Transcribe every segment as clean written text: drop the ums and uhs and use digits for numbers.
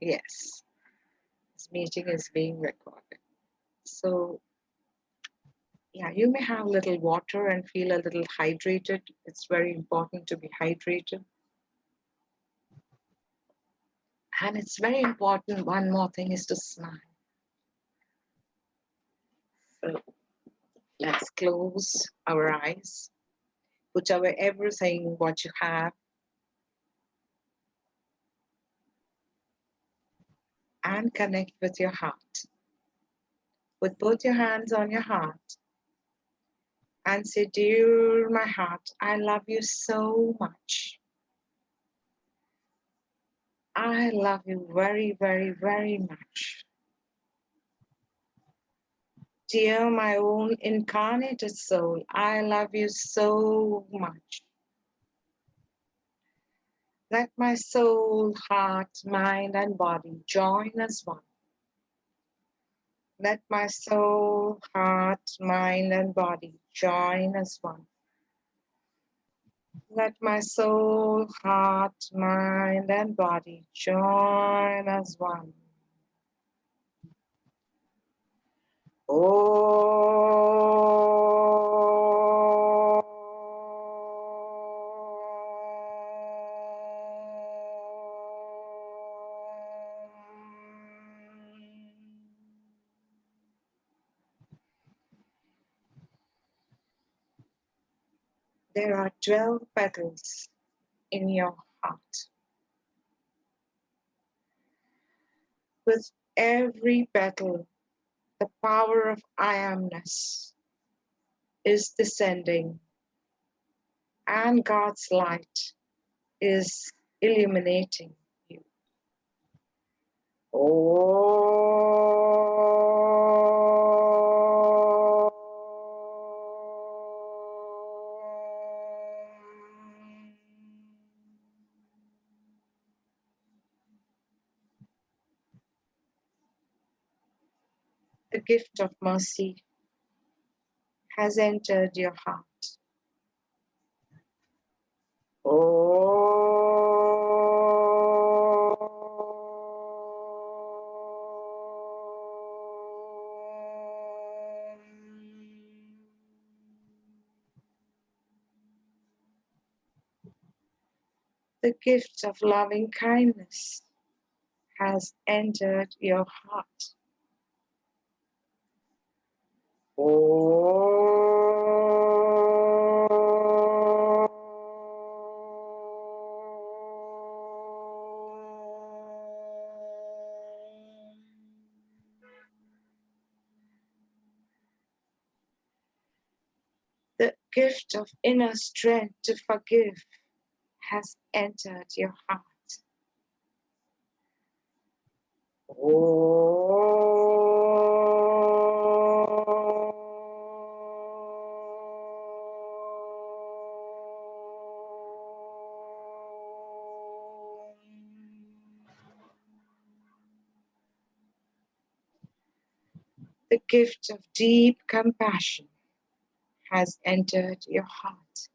Yes, this meeting is being recorded. So, yeah, you may have a little water and feel a little hydrated. It's very important to be hydrated. And it's very important, one more thing is to smile. So, let's close our eyes, put away everything what you have, and connect with your heart. Put both your hands on your heart and say, "Dear my heart, I love you so much. I love you very, very, very much. Dear my own incarnated soul, I love you so much. Let my soul, heart, mind, and body join as one. Let my soul, heart, mind, and body join as one. Let my soul, heart, mind, and body join as one. There are 12 petals in your heart. With every petal, the power of I amness is descending, and God's light is illuminating you. The gift of mercy has entered your heart. The gift of loving kindness has entered your heart. The gift of inner strength to forgive has entered your heart. The gift of deep compassion has entered your heart.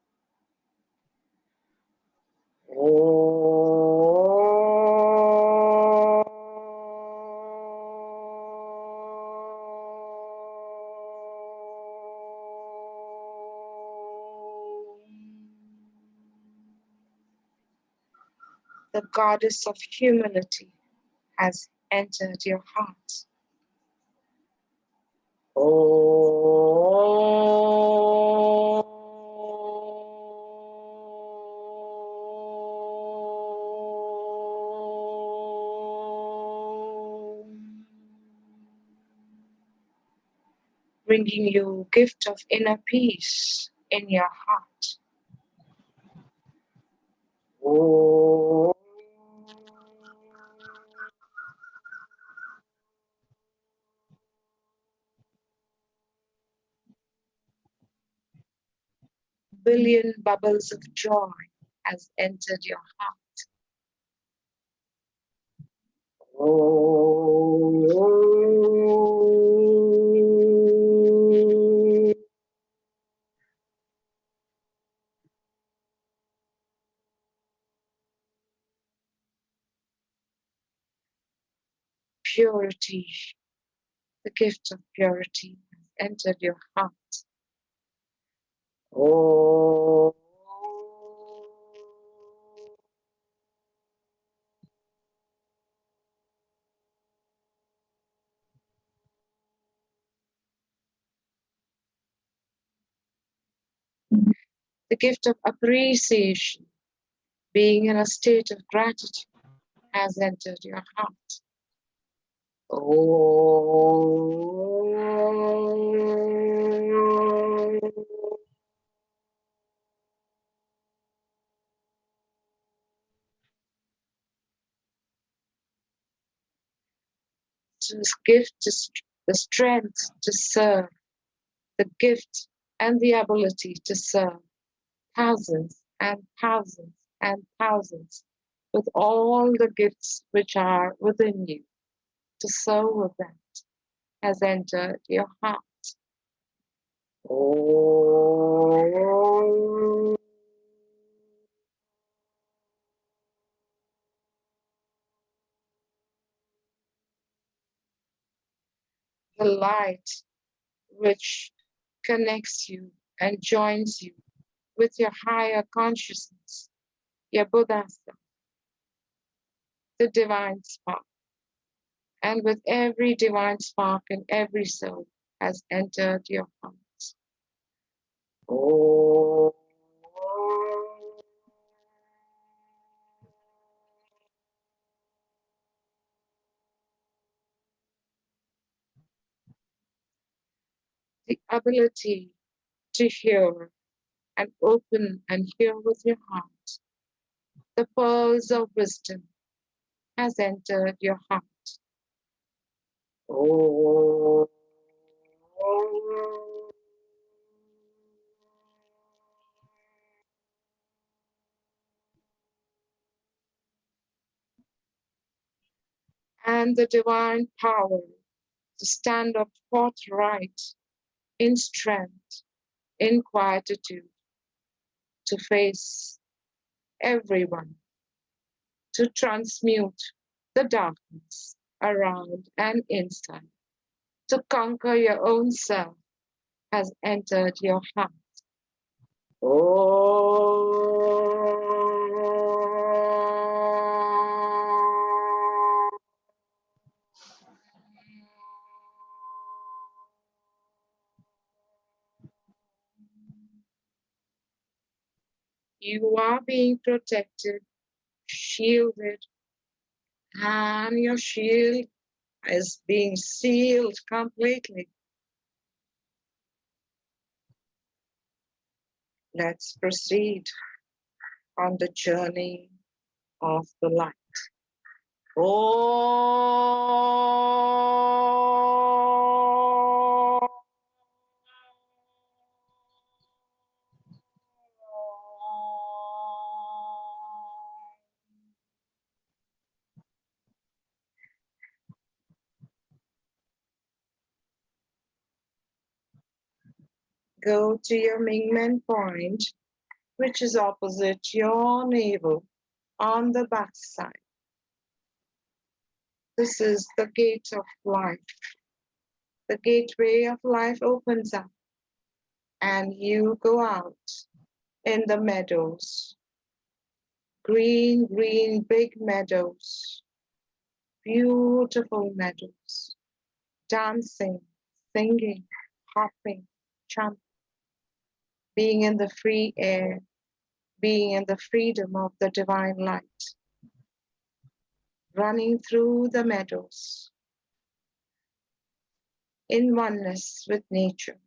The goddess of humility has entered your heart. Bringing you gift of inner peace in your heart. Billion bubbles of joy has entered your heart. purity, the gift of purity has entered your heart. Oh. The gift of appreciation, being in a state of gratitude, has entered your heart. Oh. This gift is the strength to serve, the gift and the ability to serve thousands and thousands and thousands with all the gifts which are within you. To serve with that has entered your heart. Oh. The light which connects you and joins you with your higher consciousness, your Buddha self, the divine spark. And with every divine spark in every soul has entered your heart. Oh. The ability to hear and open and hear with your heart. The pearls of wisdom has entered your heart. Oh. And the divine power to stand up forthright in strength, in quietude, to face everyone, to transmute the darkness around and inside, to conquer your own self has entered your heart. Oh. You are being protected, shielded, and your shield is being sealed completely. Let's proceed on the journey of the light. Oh. Go to your Mingmen point, which is opposite your navel on the back side. This is the gate of life. The gateway of life opens up, and you go out in the meadows. Green, green, big meadows. Beautiful meadows. Dancing, singing, hopping, jumping. Being in the free air. Being in the freedom of the divine light. Running through the meadows. In oneness with nature.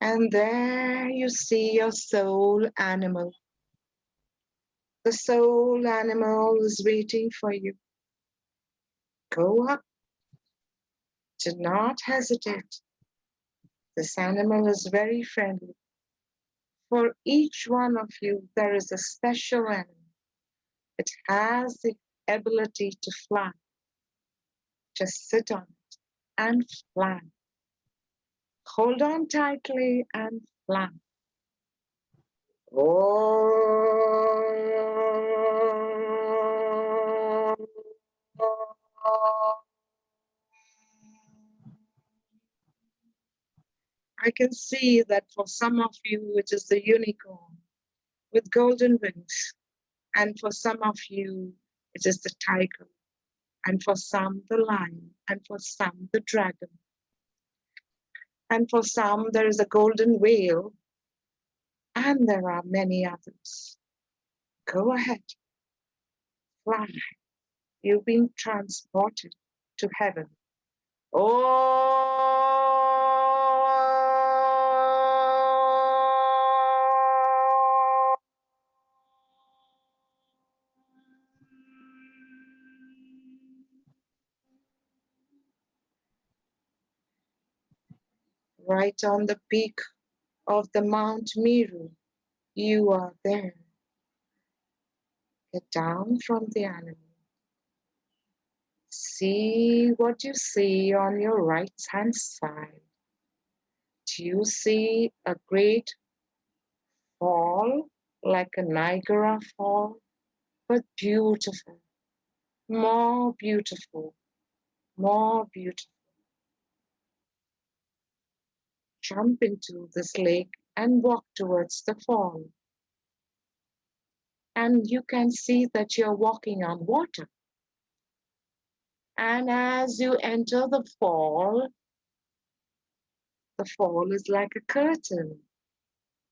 And there you see your soul animal. The soul animal is waiting for you. Go up. Do not hesitate. This animal is very friendly. For each one of you, there is a special animal. It has the ability to fly. Just sit on it and fly. Hold on tightly and fly. Oh. I can see that for some of you, it is the unicorn with golden wings. And for some of you, it is the tiger. And for some, the lion. And for some, the dragon. And for some, there is a golden whale. And there are many others. Go ahead, fly. You've been transported to heaven. Oh, right on the peak of the Mount Meru, you are there. Get down from the animal. See what you see on your right hand side. Do you see a great fall like a Niagara fall? But beautiful, more beautiful, more beautiful. Jump into this lake and walk towards the fall. And you can see that you're walking on water. And as you enter the fall is like a curtain.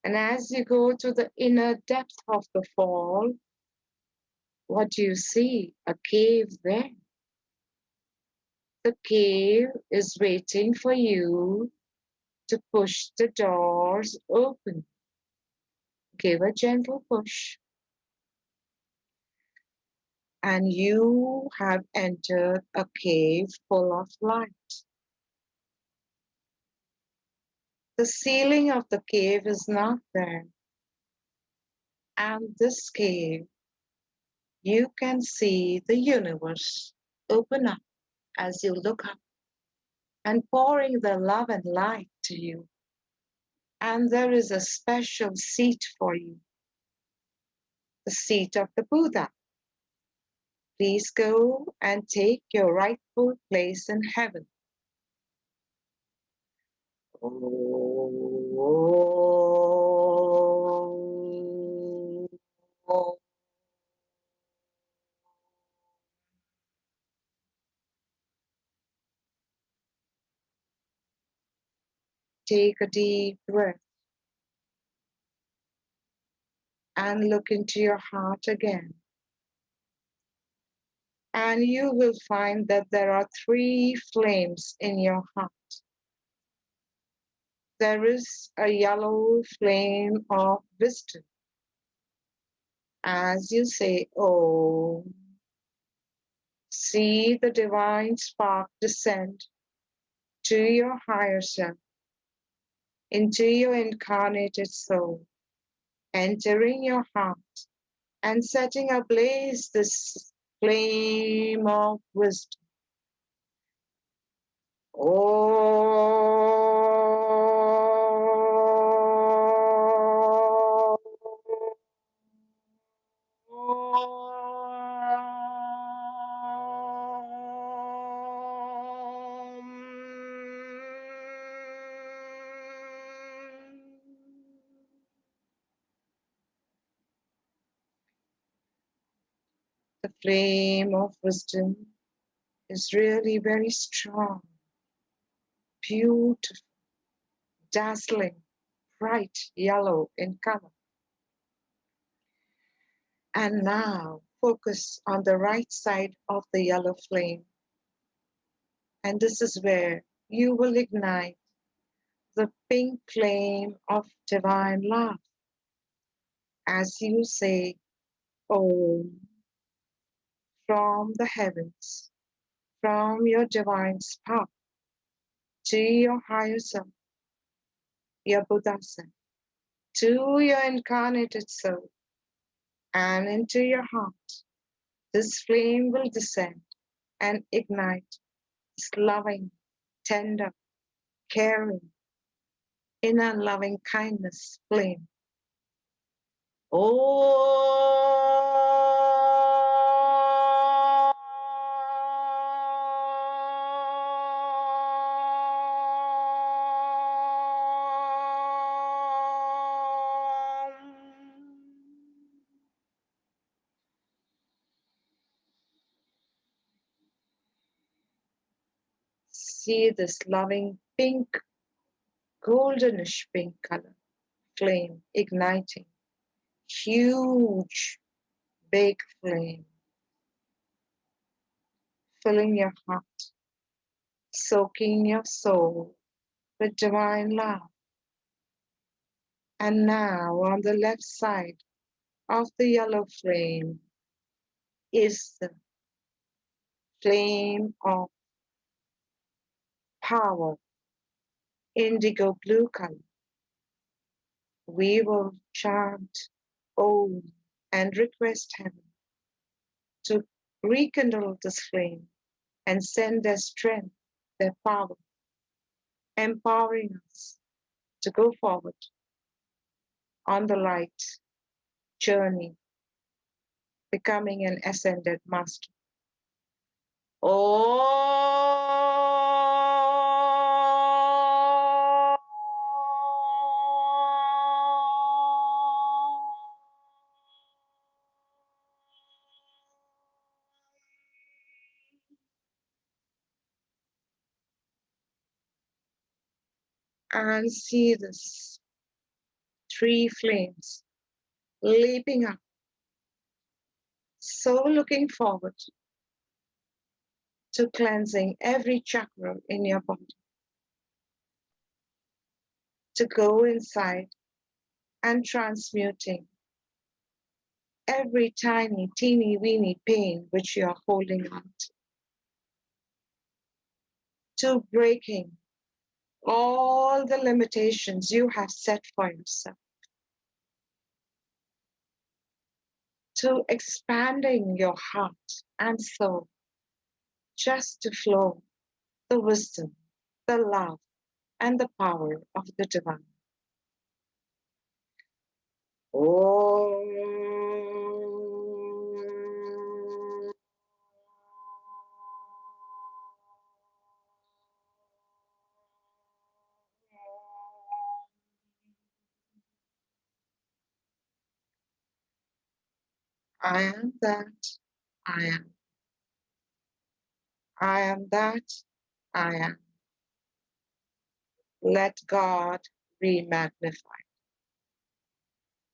And as you go to the inner depth of the fall, what do you see? A cave there. The cave is waiting for you to push the doors open. Give a gentle push. And you have entered a cave full of light. The ceiling of the cave is not there. And this cave, you can see the universe open up as you look up and pouring the love and light to you. And there is a special seat for you, the seat of the Buddha. Please go and take your rightful place in heaven. Take a deep breath and look into your heart again. And you will find that there are 3 flames in your heart. There is a yellow flame of wisdom. As you say, oh, see the divine spark descend to your higher self, into your incarnated soul, entering your heart and setting ablaze this flame of wisdom. The flame of wisdom is really very strong, beautiful, dazzling, bright yellow in color. And now focus on the right side of the yellow flame. And this is where you will ignite the pink flame of divine love. As you say, Om, from the heavens, from your divine spark to your higher self, your Buddha self, to your incarnated soul, and into your heart. This flame will descend and ignite this loving, tender, caring, inner loving kindness flame. see this loving pink, goldenish pink color flame igniting, huge, big flame, filling your heart, soaking your soul with divine love. And now on the left side of the yellow flame is the flame of power, indigo blue color. We will chant Om and request heaven to rekindle this flame and send their strength, their power, empowering us to go forward on the light journey, becoming an ascended master. Oh, and see this three flames leaping up. So looking forward to cleansing every chakra in your body, to go inside and transmuting every tiny, teeny, weeny pain which you are holding on to breaking all the limitations you have set for yourself, to expanding your heart and soul just to flow the wisdom, the love, and the power of the divine. Oh, I am that I am. I am that I am. Let God be magnified.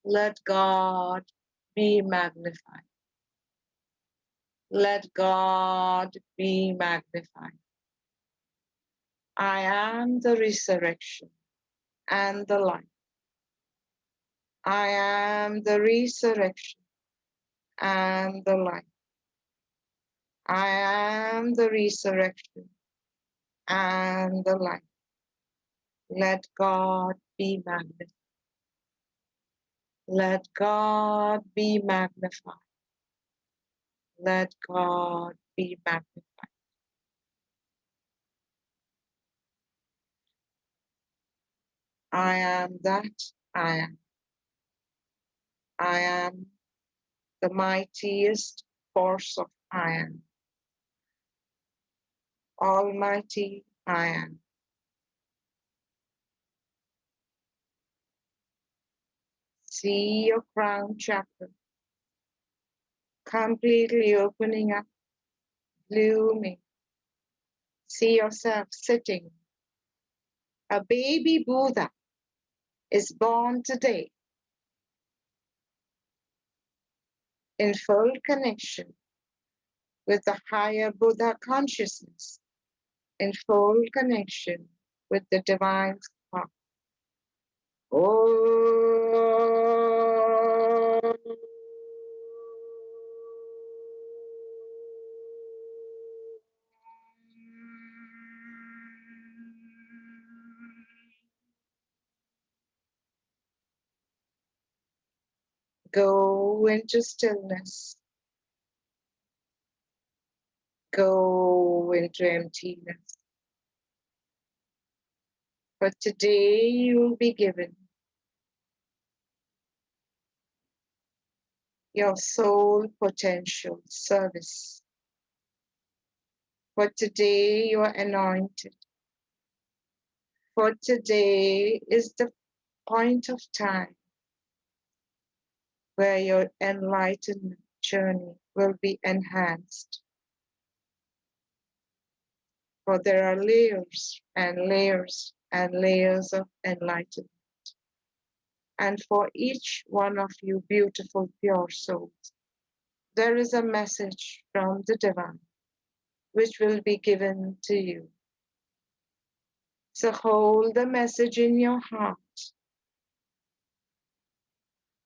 Let God be magnified. Let God be magnified. I am the resurrection and the life. I am the resurrection and the life. I am the resurrection and the life. Let God be magnified. Let God be magnified. Let God be magnified. I am that I am. I am the mightiest force of I am. Almighty I am. See your crown chakra completely opening up, blooming. See yourself sitting. A baby Buddha is born today in full connection with the higher Buddha consciousness, in full connection with the divine spark. Oh, go into stillness. Go into emptiness. But today you will be given your soul potential service. For today you are anointed. For today is the point of time where your enlightenment journey will be enhanced. For there are layers and layers and layers of enlightenment. And for each one of you beautiful, pure souls, there is a message from the divine which will be given to you. So hold the message in your heart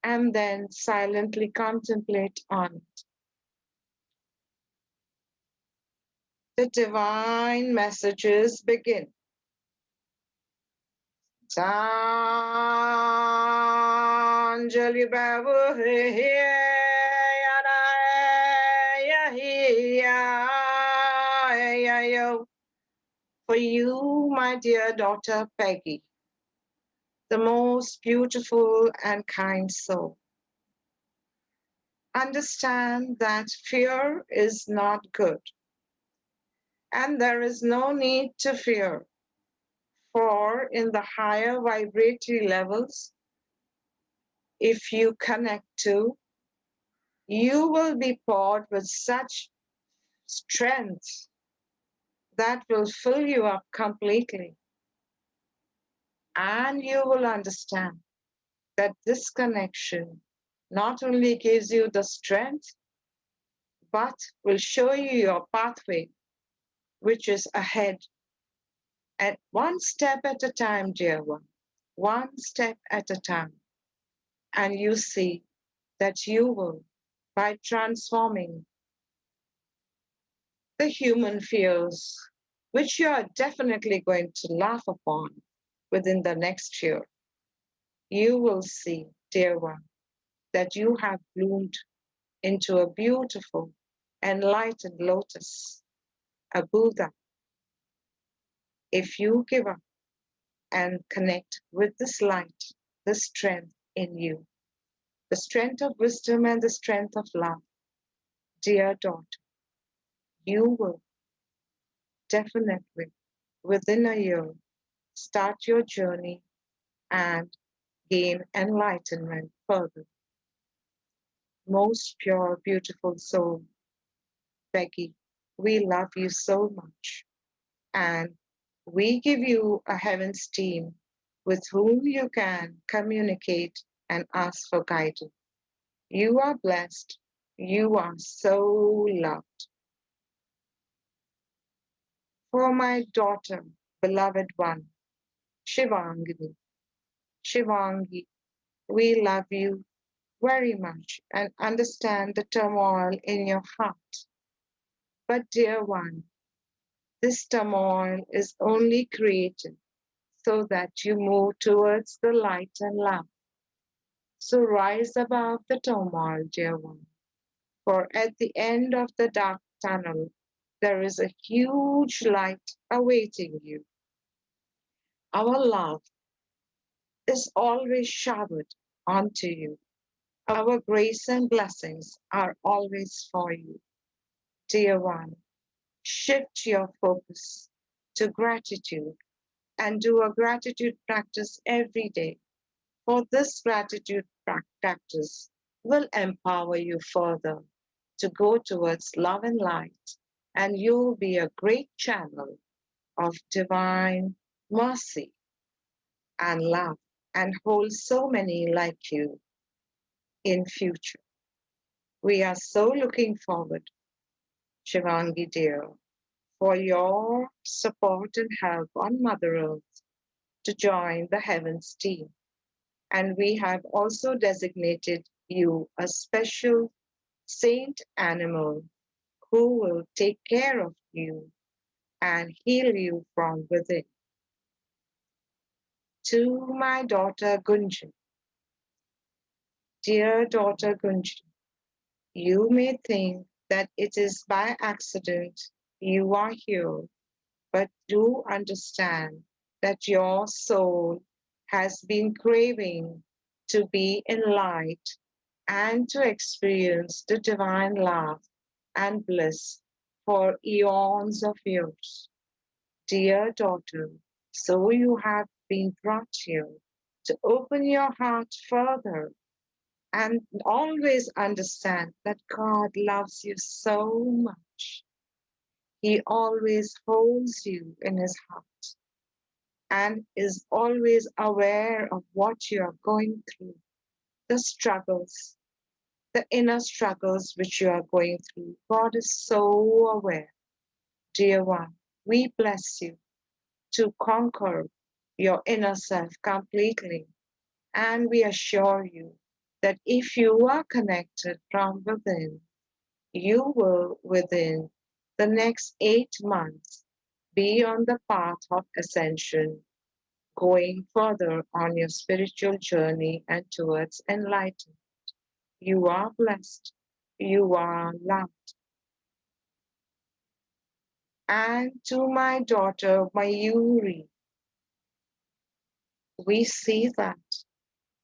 and then silently contemplate on it. The divine messages begin. Sanjali Babu for you, my dear daughter Peggy, the most beautiful and kind soul. Understand that fear is not good, and there is no need to fear, for in the higher vibratory levels, if you connect to, you will be poured with such strength that will fill you up completely. And you will understand that this connection not only gives you the strength, but will show you your pathway, which is ahead. And one step at a time, dear one step at a time. And you see that you will, by transforming the human fears, which you are definitely going to laugh upon within the next year, you will see, dear one, that you have bloomed into a beautiful, enlightened lotus, a Buddha. If you give up and connect with this light, the strength in you, the strength of wisdom and the strength of love, dear daughter, you will definitely, within a year, start your journey and gain enlightenment further. Most pure, beautiful soul, Becky, we love you so much. And we give you a heaven's team with whom you can communicate and ask for guidance. You are blessed. You are so loved. For my daughter, beloved one, Shivangi, Shivangi, we love you very much and understand the turmoil in your heart. But dear one, this turmoil is only created so that you move towards the light and love. So rise above the turmoil, dear one, for at the end of the dark tunnel, there is a huge light awaiting you. Our love is always showered onto you. Our grace and blessings are always for you. Dear one, shift your focus to gratitude and do a gratitude practice every day. For this gratitude practice will empower you further to go towards love and light, and you'll be a great channel of divine mercy and love and hold so many like you in future. We are so looking forward, Shivangi dear, for your support and help on Mother Earth to join the Heavens team. And we have also designated you a special saint animal who will take care of you and heal you from within. To my daughter Gunjan, dear daughter Gunjan, you may think that it is by accident you are here, but do understand that your soul has been craving to be in light and to experience the divine love and bliss for eons of years. Dear daughter, so you have been brought here to open your heart further and always understand that God loves you so much. He always holds you in his heart and is always aware of what you are going through, the struggles, the inner struggles which you are going through. God is so aware. Dear one, we bless you to conquer your inner self completely. And we assure you that if you are connected from within, you will, within the next 8 months, be on the path of ascension, going further on your spiritual journey and towards enlightenment. You are blessed. You are loved. And to my daughter, Mayuri, we see that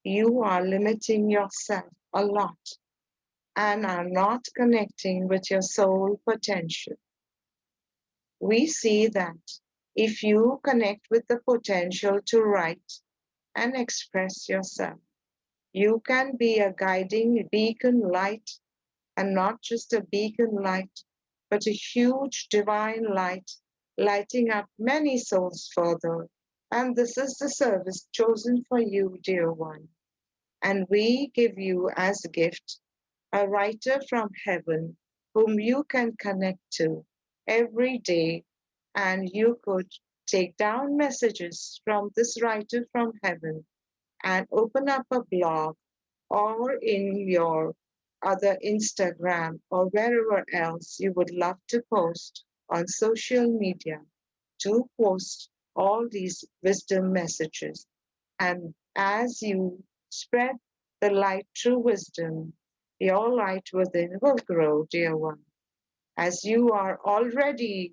you are limiting yourself a lot and are not connecting with your soul potential. We see that if you connect with the potential to write and express yourself, you can be a guiding beacon light, and not just a beacon light, but a huge divine light, lighting up many souls further. And this is the service chosen for you, dear one. And we give you as a gift a writer from heaven whom you can connect to every day, and you could take down messages from this writer from heaven and open up a blog or in your other Instagram or wherever else you would love to post on social media to post all these wisdom messages. And as you spread the light through wisdom, your light within will grow, dear one. As you are already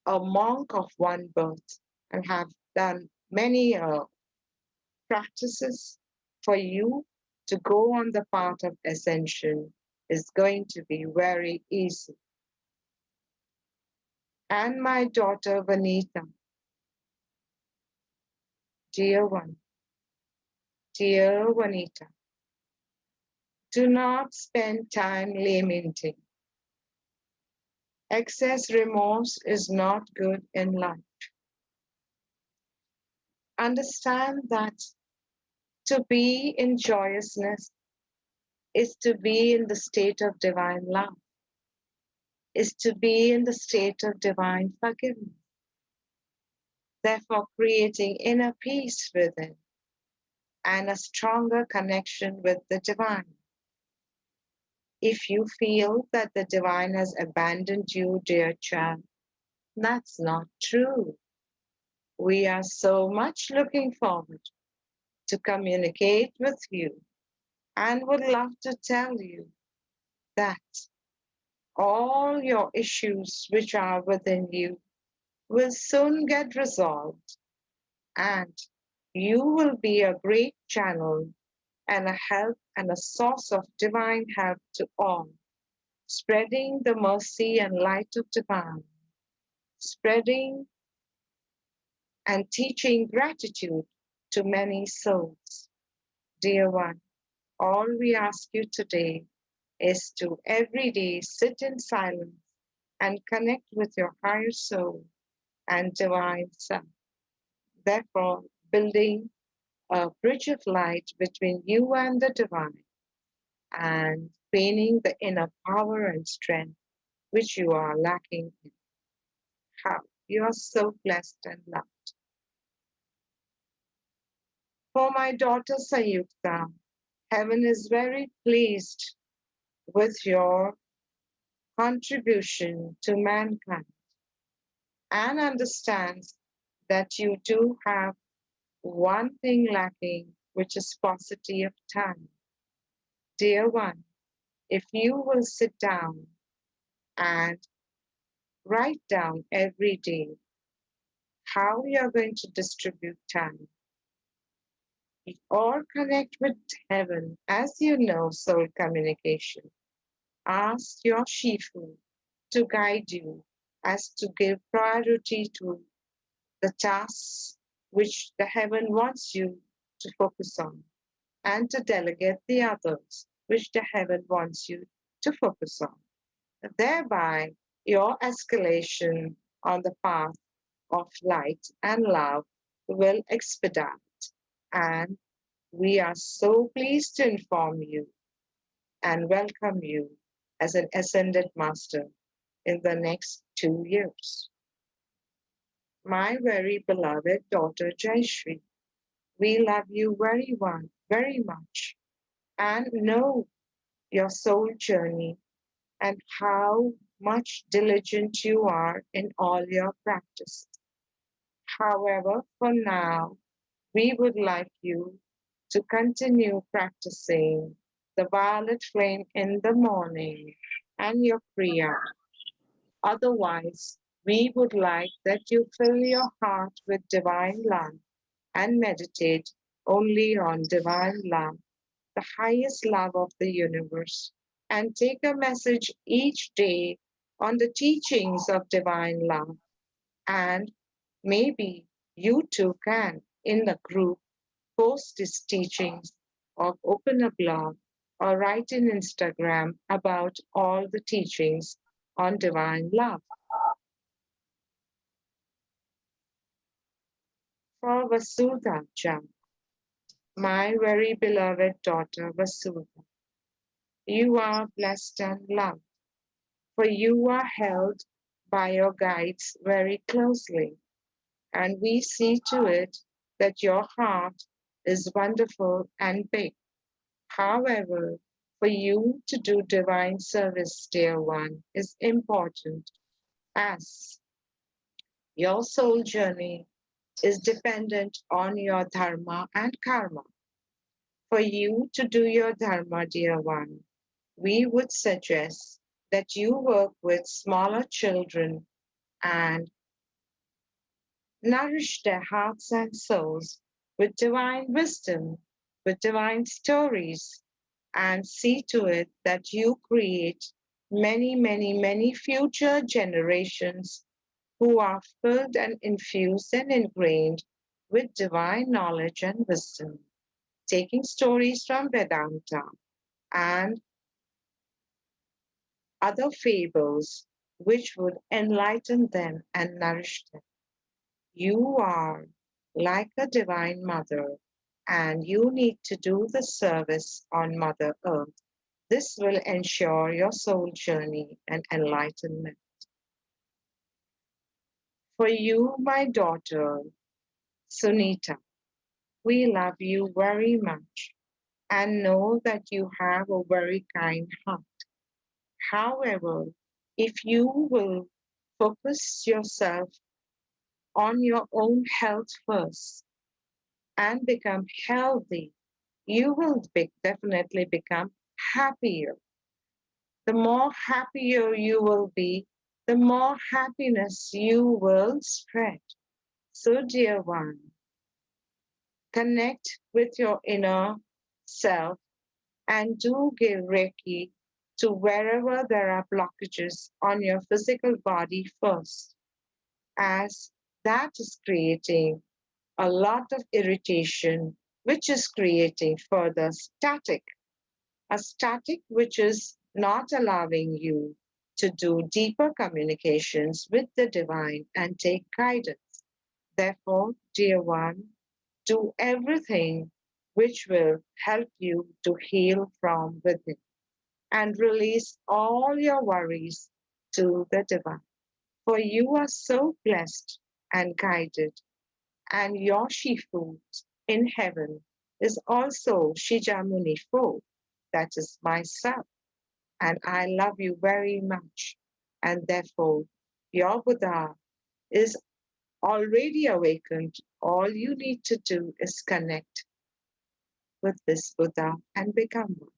a monk of one birth and have done many practices, for you to go on the path of ascension is going to be very easy. And my daughter Vanita, dear one, dear Vanita, do not spend time lamenting. Excess remorse is not good in life. Understand that to be in joyousness is to be in the state of divine love, is to be in the state of divine forgiveness, therefore creating inner peace within and a stronger connection with the divine. If you feel that the divine has abandoned you, dear child, that's not true. We are so much looking forward to communicate with you and would love to tell you that all your issues which are within you will soon get resolved, and you will be a great channel and a help and a source of divine help to all, spreading the mercy and light of divine, spreading and teaching gratitude to many souls. Dear one, all we ask you today is to every day sit in silence and connect with your higher soul and divine self. Therefore, building a bridge of light between you and the divine and gaining the inner power and strength which you are lacking in. How you are so blessed and loved. For my daughter Sayukta, heaven is very pleased with your contribution to mankind and understands that you do have one thing lacking, which is paucity of time. Dear one, if you will sit down and write down every day how you are going to distribute time or connect with heaven, as you know, soul communication, ask your Shifu to guide you as to give priority to the tasks which the heaven wants you to focus on, and to delegate the others which the heaven wants you to focus on. Thereby, Your escalation on the path of light and love will expedite, and we are so pleased to inform you and welcome you as an ascended master in the next 2 years. My very beloved daughter Jaishri, we love you very much and know your soul journey and how much diligent you are in all your practices. However, for now, we would like you to continue practicing the violet flame in the morning and your Kriya. Otherwise, we would like that you fill your heart with divine love and meditate only on divine love, the highest love of the universe, and take a message each day on the teachings of divine love. And maybe you too can, in the group, post these teachings or open a blog or write in Instagram about all the teachings on divine love. For Vasudha Jam, my very beloved daughter Vasudha, you are blessed and loved, for you are held by your guides very closely, and we see to it that your heart is wonderful and big. However, for you to do divine service, dear one, is important as your soul journey is dependent on your dharma and karma. For you to do your dharma, dear one, we would suggest that you work with smaller children and nourish their hearts and souls with divine wisdom, with divine stories, and see to it that you create many future generations who are filled and infused and ingrained with divine knowledge and wisdom, taking stories from Vedanta and other fables which would enlighten them and nourish them. You are like a divine mother, and you need to do the service on Mother Earth. This will ensure your soul journey and enlightenment. For you, my daughter, Sunita, we love you very much and know that you have a very kind heart. However, if you will focus yourself on your own health first and become healthy, you will definitely become happier. The more happier you will be, the more happiness you will spread. So, dear one, connect with your inner self and do give Reiki to wherever there are blockages on your physical body first, as that is creating a lot of irritation, which is creating further static, a static which is not allowing you to do deeper communications with the divine and take guidance. Therefore, dear one, do everything which will help you to heal from within and release all your worries to the divine. For you are so blessed and guided, and your Shifu in heaven is also Shijamuni Fo, that is myself, and I love you very much. And therefore, your Buddha is already awakened. All you need to do is connect with this Buddha and become one.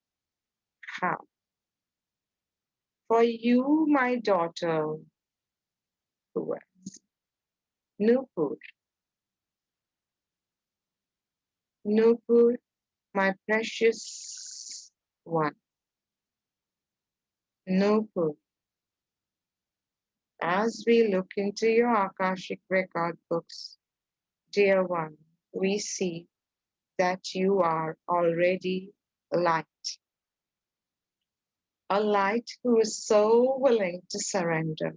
How? For you, my daughter, who else? Nupur. Nupur, my precious one. Nupur, as we look into your Akashic record books, dear one, we see that you are already light. A light who is so willing to surrender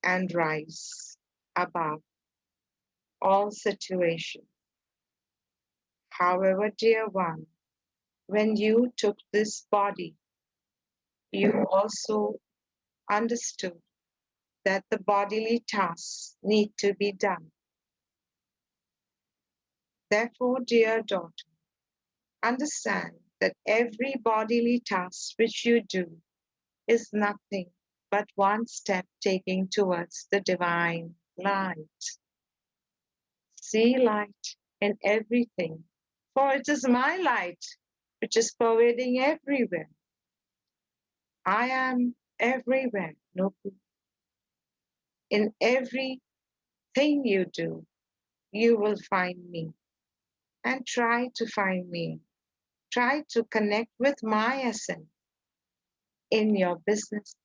and rise above all situations. However, dear one, when you took this body, you also understood that the bodily tasks need to be done. Therefore, dear daughter, understand that every bodily task which you do is nothing but one step taking towards the divine light. See light in everything, for it is my light which is pervading everywhere. I am everywhere, Nupu. In everything you do, you will find me. And try to find me. Try to connect with my essence in your business.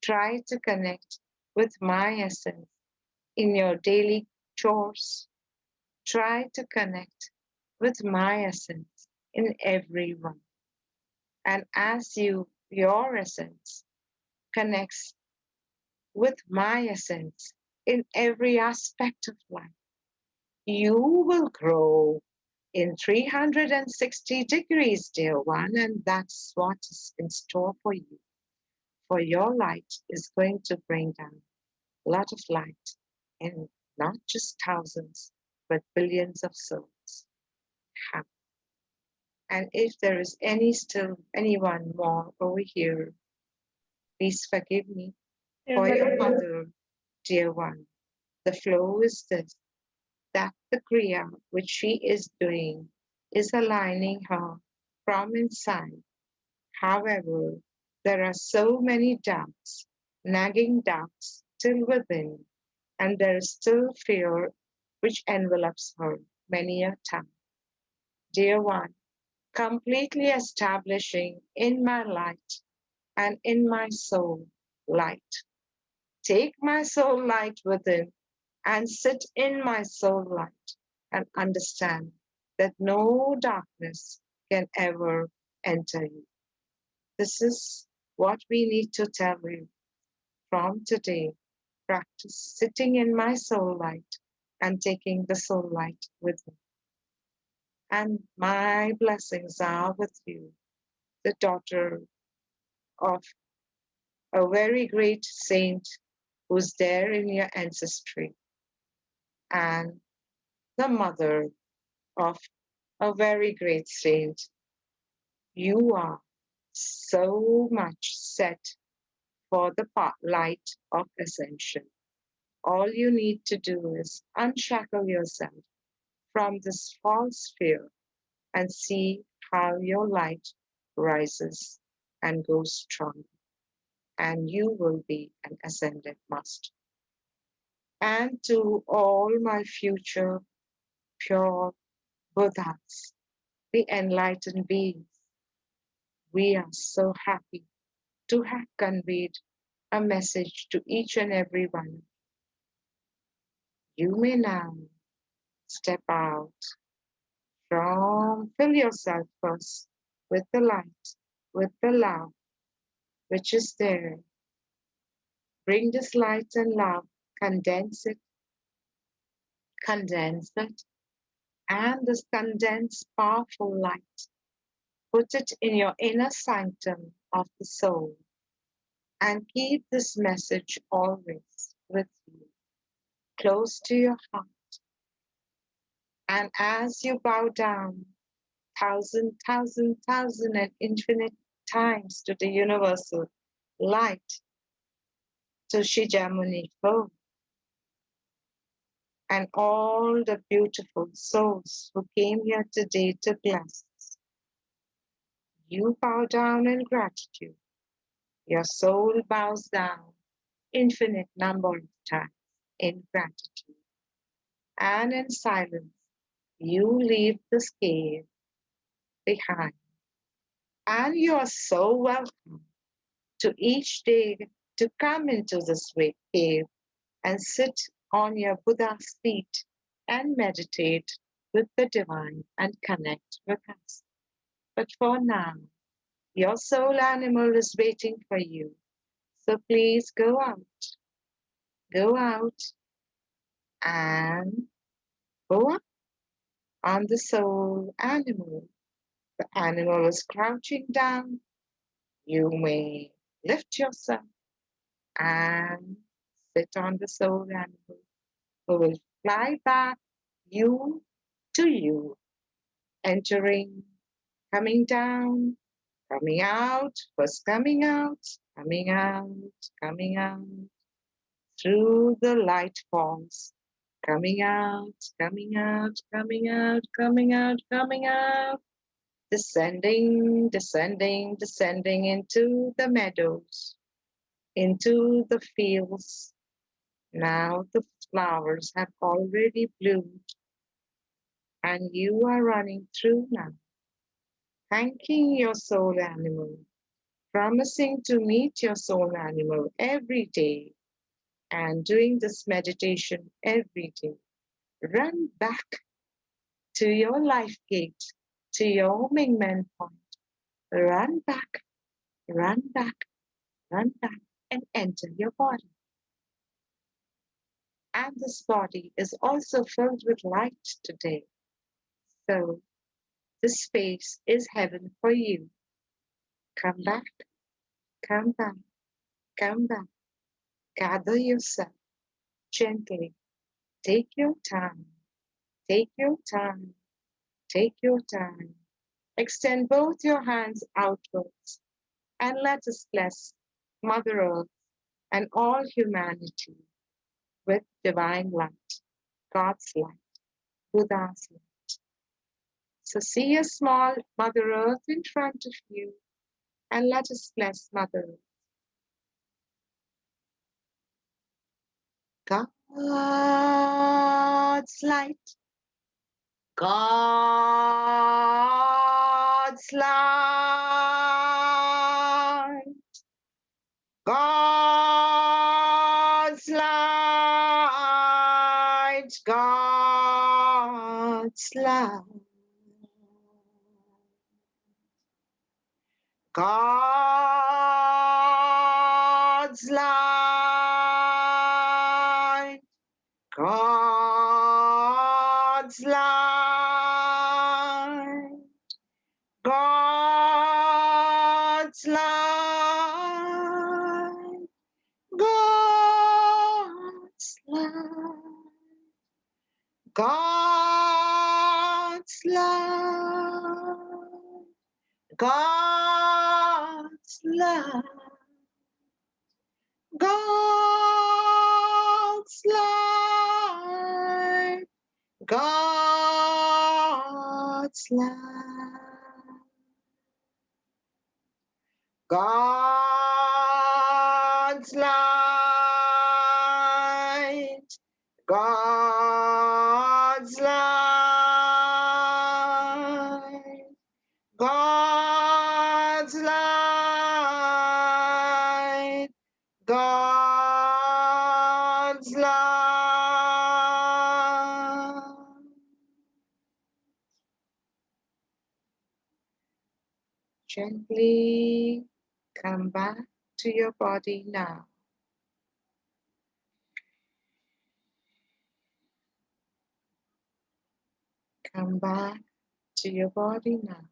Try to connect with my essence in your daily chores. Try to connect with my essence in everyone. And as your essence connects with my essence in every aspect of life, you will grow in 360 degrees, dear one, and that's what is in store for you. For your light is going to bring down a lot of light in not just thousands, but billions of souls. And if there is anyone more over here, please forgive me. For your mother, dear one, the flow is this, that the Kriya which she is doing is aligning her from inside. However, there are so many doubts, nagging doubts still within, and there is still fear which envelops her many a time. Dear one, completely establishing in my light and in my soul light. Take my soul light within and sit in my soul light and understand that no darkness can ever enter you. This is what we need to tell you from today. Practice sitting in my soul light and taking the soul light with me. And my blessings are with you, the daughter of a very great saint who's there in your ancestry, and the mother of a very great saint. You are so much set for the light of ascension. All you need to do is unshackle yourself from this false fear and see how your light rises and goes strong, and you will be an ascended master. And to all my future pure Buddhas, the enlightened beings, we are so happy to have conveyed a message to each and every one. You may now step out fill yourself first with the light, with the love which is there. Bring this light and love, condense it, and this condensed powerful light, put it in your inner sanctum of the soul, and keep this message always with you, close to your heart. And as you bow down thousand, and infinite times to the universal light, to Shijamuni Ho, and all the beautiful souls who came here today to bless us, you bow down in gratitude. Your soul bows down infinite number of times in gratitude. And in silence, you leave this cave behind. And you are so welcome to each day to come into this cave and sit on your Buddha's feet and meditate with the divine and connect with us. But for now, your soul animal is waiting for you. So please go out go out and go up on the soul animal. The animal is crouching down. You may lift yourself and sit on the soul animal, who will fly back you to you, entering, coming down, coming out, first coming out, coming out, coming out, through the light falls, coming out, coming out, coming out, coming out, coming out, descending, descending, descending into the meadows, into the fields. Now the flowers have already bloomed, and you are running through now, thanking your soul animal, promising to meet your soul animal every day, and doing this meditation every day. Run back to your life gate, to your Mingmen point. Run back, run back, run back, and enter your body. And this body is also filled with light today. So this space is heaven for you. Come back, come back, come back. Gather yourself gently. Take your time. Take your time. Take your time. Extend both your hands outwards and let us bless Mother Earth and all humanity with divine light, God's light, Buddha's light. So see a small Mother Earth in front of you and let us bless Mother Earth. God's light, God's light, God's light, God's light, God's light, God's light, God's light, God's light, God's light, God's light, God's light, God's light, God's light, God's light, God's light, God's light. Gently come back to your body now. Come back to your body now.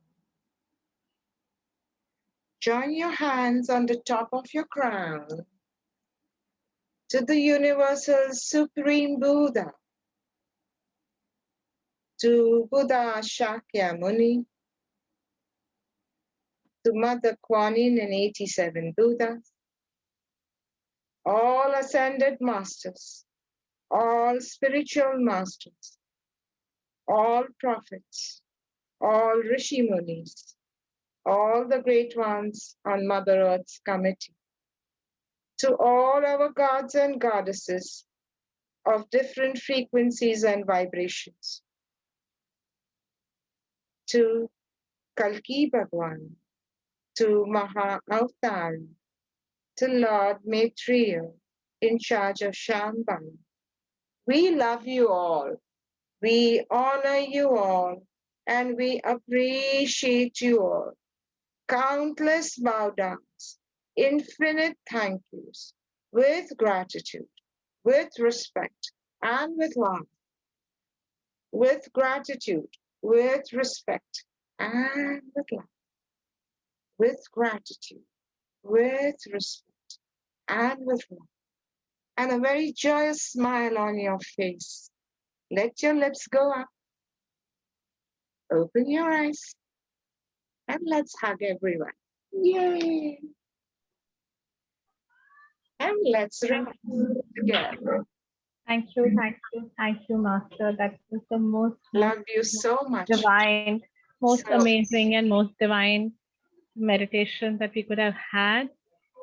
Join your hands on the top of your crown to the Universal Supreme Buddha, to Buddha Shakyamuni, to Mother Kuan Yin and 87 Buddhas, all ascended masters, all spiritual masters, all prophets, all Rishi Munis, all the great ones on Mother Earth's committee, to all our gods and goddesses of different frequencies and vibrations, to Kalki Bhagwan, to Maha Avatar, to Lord Maitreya, in charge of Shambhala. We love you all, we honor you all, and we appreciate you all. Countless bow downs, infinite thank yous, with gratitude. with respect and with love, with gratitude, with respect and with love, with gratitude, with respect and with love, and a very joyous smile on your face. Let your lips go up, open your eyes, and let's hug everyone. Yay! And let's relax together. Thank you, Master. That was the Love you most so much. divine, most So, amazing, and most divine meditation that we could have had.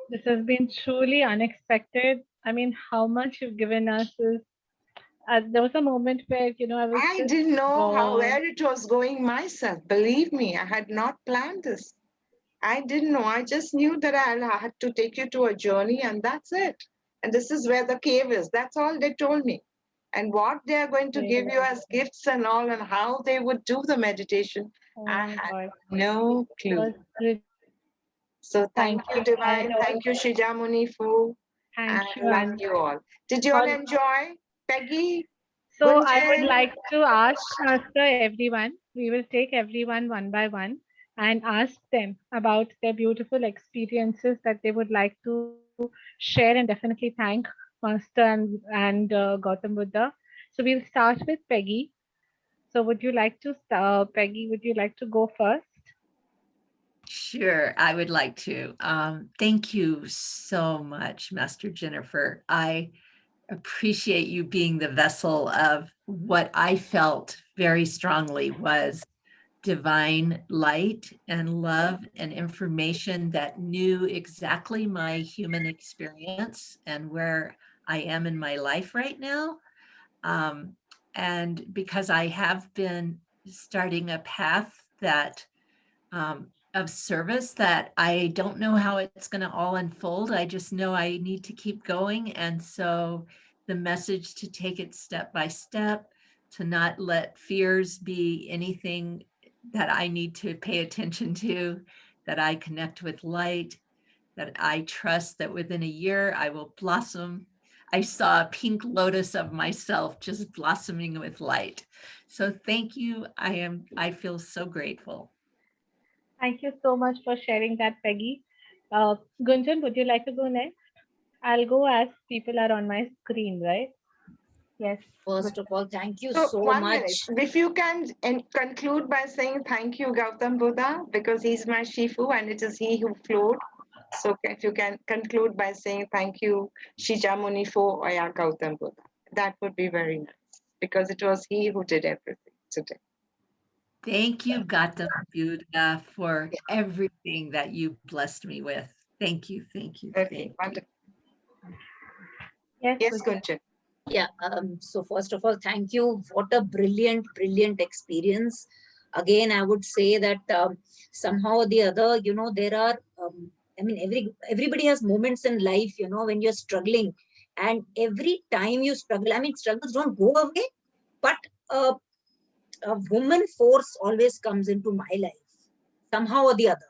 This has been truly unexpected. I mean, how much you've given us is. There was a moment where I was I just didn't know how bored. where it was going myself. Believe me, I had not planned this. I didn't know. I just knew that I had to take you to a journey, and that's it. And this is where the cave is. That's all they told me. And what they are going to give you as gifts and all, and how they would do the meditation, Oh I my had God, no it clue. was really So thank thank you, you, and Divine. Thank you, Shijamuni Fu. thank And you, love and you all. Did you all all. enjoy? Peggy, So I would Gunjan? like to ask Master everyone. We will take everyone one by one and ask them about their beautiful experiences that they would like to share, and definitely thank Master and Gautam Buddha. So we'll start with Peggy. So would you like to Peggy? Would you like to go first? Sure, I would like to. Thank you so much, Master Jennifer. I appreciate you being the vessel of what I felt very strongly was divine light and love and information that knew exactly my human experience and where I am in my life right now. Um, and because I have been starting a path that of service that I don't know how it's going to all unfold. I just know I need to keep going. And so the message to take it step by step, to not let fears be anything that I need to pay attention to, that I connect with light, that I trust that within a year I will blossom. I saw a pink lotus of myself just blossoming with light. So thank you. I feel so grateful. Thank you so much for sharing that, Peggy. Gunjan, would you like to go next? I'll go as people are on my screen, right? Yes. First of all, thank you So, so 1 minute. much. If you can conclude by saying thank you, Gautam Buddha, because he's my Shifu and it is he who flowed. So, if you can conclude by saying thank you, Shijamuni Fu Oya Gautam Buddha, that would be very nice because it was he who did everything today. Thank you, Gautam Buddha, for Yeah. everything that you blessed me with. Thank you, thank you, Okay, thank you. wonderful. Yes, Yes, Gunjan. Kunchan. Yeah, so first of all, thank you. What a brilliant, brilliant experience. Again, I would say that somehow or the other, there are, I mean, everybody has moments in life, when you're struggling. And every time you struggle, I mean, struggles don't go away, but uh, a woman force always comes into my life, somehow or the other.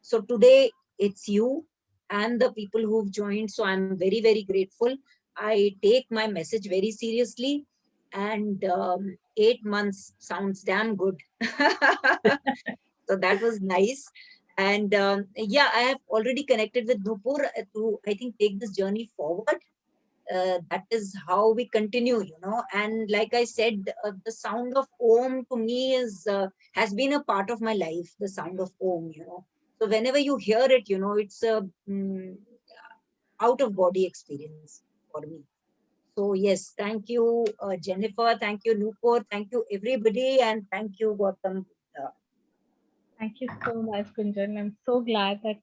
So today it's you and the people who've joined. So I'm very, very grateful. I take my message very seriously. And 8 months sounds damn good. So that was nice. And yeah, I have already connected with Nupur to, I think, take this journey forward. That is how we continue, and like I said, the sound of Om to me is has been a part of my life, the sound of Om, so whenever you hear it, it's a out of body experience for me. So yes, thank you, Jennifer, thank you, Nupur, thank you everybody, and thank you, Gautam. Thank you so much, Gunjan. I'm so glad that,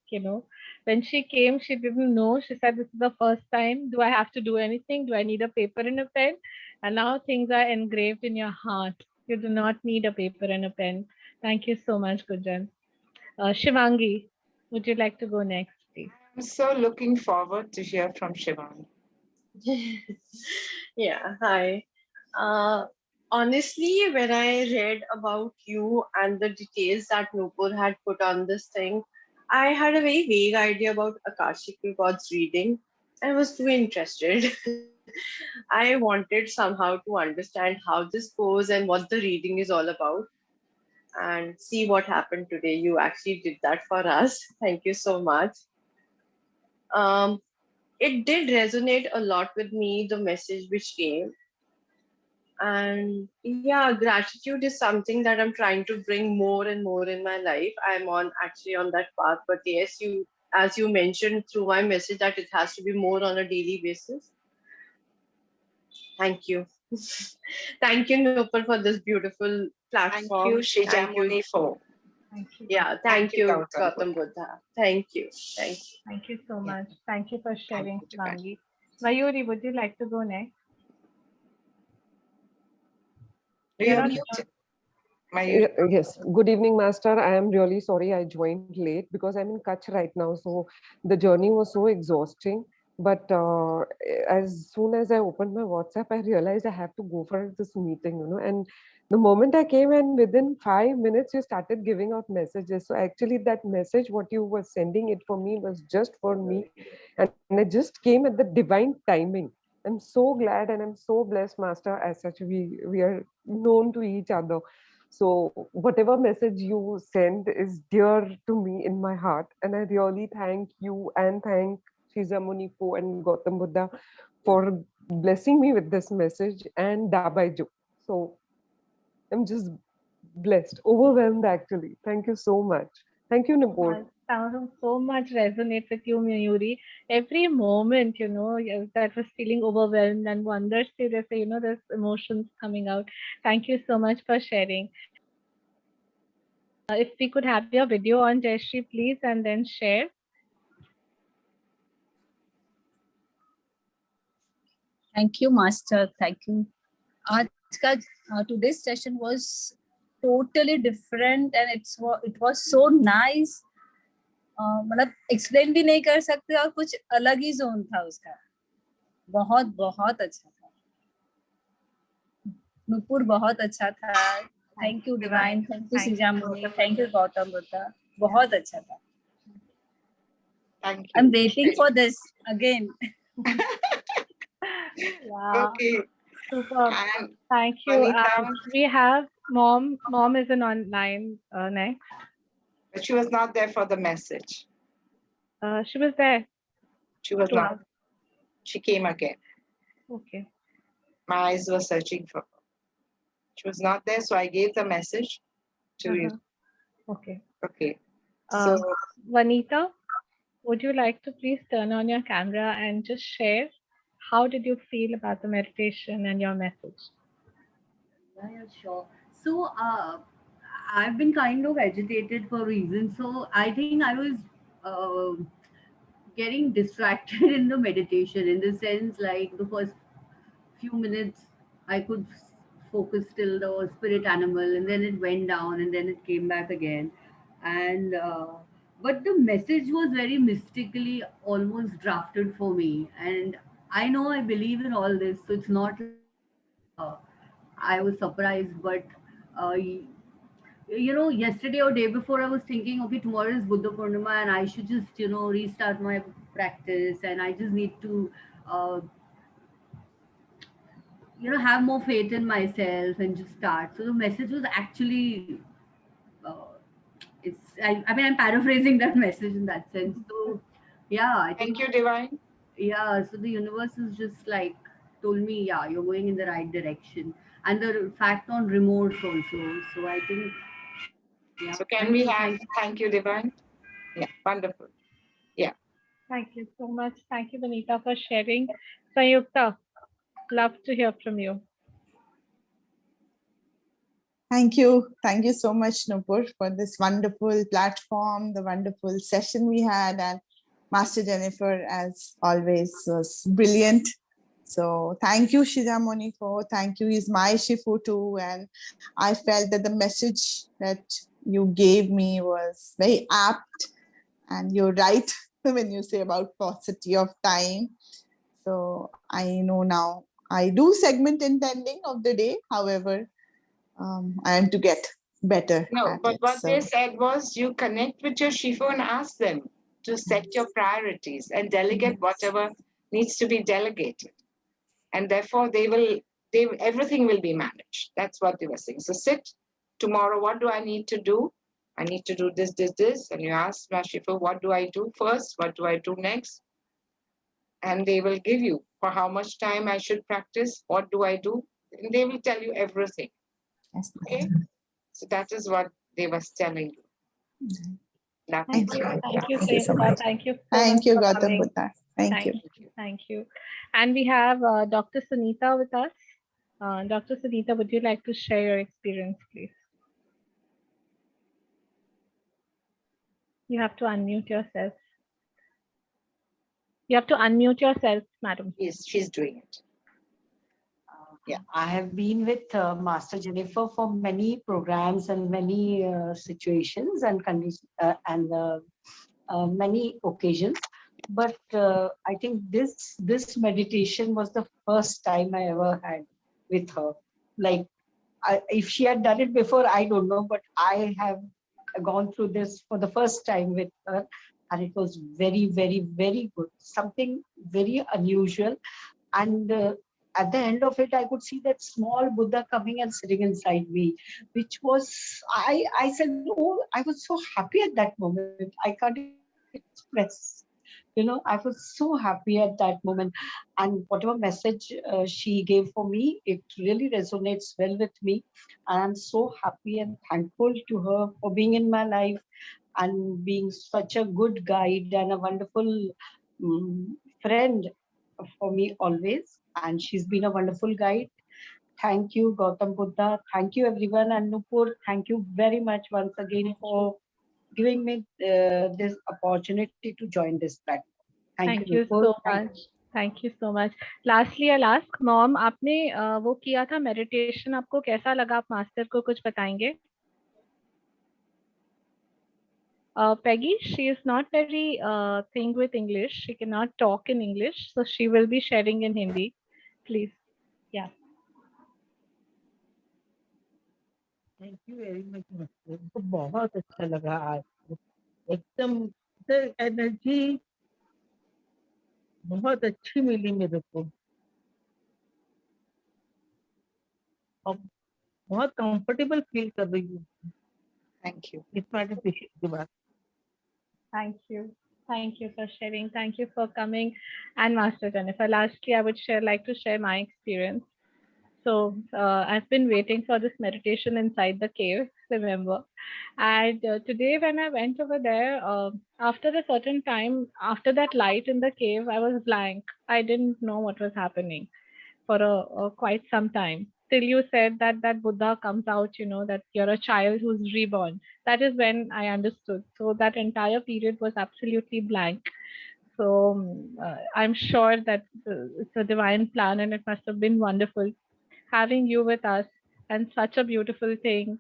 when she came, she didn't know. She said, this is the first time. Do I have to do anything? Do I need a paper and a pen? And now things are engraved in your heart. You do not need a paper and a pen. Thank you so much, Gunjan. Shivangi, would you like to go next, please? I'm so looking forward to hear from Shivan. Yeah, hi. Uh, Honestly, when I read about you and the details that Nupur had put on this thing, I had a very vague idea about Akashic records reading. I was too interested. I wanted somehow to understand how this goes and what the reading is all about, and see what happened today. You actually did that for us. Thank you so much. Um, it did resonate a lot with me, the message which came. And yeah, gratitude is something that I'm trying to bring more and more in my life. I'm on actually on that path, but yes, you, as you mentioned through my message, that it has to be more on a daily basis. Thank you. Thank you, Nupur, for this beautiful Thank you, platform. Thank you. Shijamuni, for. Thank you. Yeah, Thank thank you, you, Gautam Gautam Buddha. Buddha. Thank you. Thank you. Thank you so Yeah. much. Thank you for sharing, you, Divine. Vangi. Mayuri, would you like to go next? You're You're on muted. Mayuri. Yes. Good evening, Master. I am really sorry I joined late because I'm in Kutch right now. So the journey was so exhausting. But as soon as I opened my WhatsApp, I realized I have to go for this meeting, And the moment I came, and within 5 minutes, you started giving out messages. So actually, that message, what you were sending it for me, was just for me. And it just came at the divine timing. I'm so glad and I'm so blessed, Master. As such, we are known to each other. So whatever message you send is dear to me in my heart. And I really thank you and thank Shizamuni Po and Gautam Buddha for blessing me with this message and Dabaijo. So I'm just blessed, overwhelmed actually. Thank you so much. Thank you, Nipur. sounds so much resonate with you, Mayuri. Every moment, yes, that was feeling overwhelmed and wonders, there's, there's emotions coming out. Thank you so much for sharing. If we could have your video on, Jayashree, please, and then share. Thank you, Master. Thank you. Today's session was totally different and it was so nice. मतलब explain भी नहीं कर सकते और कुछ अलग ही zone था उसका. बहुत बहुत अच्छा था. नुपुर बहुत अच्छा था. Thank you Divine. Thank you शिजामुनि. Thank you Gautam Buddha. बहुत अच्छा था. Thank you. I'm waiting for this again. Wow. Okay. Super. And Thank you. Vanita? We have mom. Mom is an online next. But she was not there for the message. She was there. She was to not. us. She came again. Okay. My eyes were searching for her. She was not there, so I gave the message to you. Okay. Okay. So Vanita, would you like to please turn on your camera and just share how did you feel about the meditation and your message? Yeah, sure. So, I've been kind of agitated for reasons. So, I think I was uh, getting distracted in the meditation, in the sense like the first few minutes I could focus till the spirit animal, and then it went down, and then it came back again. And but the message was very mystically almost drafted for me, and I know I believe in all this, so it's not like I was surprised, but yesterday or day before, I was thinking, okay, tomorrow is Buddha Poornima, and I should just, restart my practice, and I just need to, uh, have more faith in myself and just start. So the message was actually, uh, I mean, I'm paraphrasing that message in that sense. So, yeah, I thank think, you, Divine. yeah, so the universe is just like told me, yeah, you're going in the right direction. And the fact on remorse also. So I think, yeah, So can thank we you. have Thank you. thank you, Divine? Yeah, wonderful. Yeah. Thank you so much. Thank you, Vanita, for sharing. Sayukta, love to hear from you. Thank you. Thank you so much, Nupur, for this wonderful platform, the wonderful session we had. And Master Jennifer, as always, was brilliant. So thank you, Shijamoni, for thank you. He's my Shifu too. And I felt that the message that you gave me was very apt. And you're right when you say about paucity of time. So I know now I do segment intending of the day. However, I am to get better No, at but it. what So they said was you connect with your Shifu and ask them to set your priorities and delegate whatever needs to be delegated. and therefore everything will be managed. That's what they were saying. So sit tomorrow. What do I need to do? I need to do this, this, this. And you ask Mashifa, what do I do first? What do I do next? And they will give you for how much time I should practice. What do I do? And they will tell you everything. Yes. Okay. So that is what they were telling you. That Thank is you. what- Thank you, Thank you so Priyanka. much. Thank you so Thank much you, for Gautam coming. Buddha. Thank you. Thank you. And we have Dr. Sunita with us. Dr. Sunita, would you like to share your experience, please? You have to unmute yourself. You have to unmute yourself, madam. Yes, she's doing it. Yeah, I have been with Master Jennifer for many programs and many situations and conditions and many occasions. But I think this meditation was the first time I ever had with her. Like, if she had done it before, I don't know, but I have gone through this for the first time with her, and it was very, very, very good. Something very unusual. And at the end of it, I could see that small Buddha coming and sitting inside me, which was, I said, oh, I was so happy at that moment. I can't express. I was so happy at that moment. And whatever message she gave for me, it really resonates well with me. And I'm so happy and thankful to her for being in my life and being such a good guide and a wonderful friend for me always. And she's been a wonderful guide. Thank you, Gautam Buddha. Thank you, everyone. And Nupur, thank you very much once again for giving me this opportunity to join this platform. Thank you so much. Thank you so much. Lastly, I'll ask Mom, आपने वो किया था meditation, आपको कैसा लगा? आप master को कुछ बताएंगे? Peggy, she is not very thing with English. She cannot talk in English, so she will be sharing in Hindi. Please, yeah. Thank you very much मुझको बहुत अच्छा लगा आज एकदम एनर्जी बहुत अच्छी मिली मेरे को और बहुत कंफर्टेबल फील कर रही हूँ Thank you. इस मेडिटेशन के बाद Thank you. Thank you for sharing. Thank you for coming. And Master Jennifer, lastly, I would like to share my experience. So I've been waiting for this meditation inside the cave, remember? And today when I went over there, after a certain time, after that light in the cave, I was blank. I didn't know what was happening for quite some time. Till you said that Buddha comes out, that you're a child who's reborn. That is when I understood. So that entire period was absolutely blank. So I'm sure that it's a divine plan and it must have been wonderful having you with us and such a beautiful thing.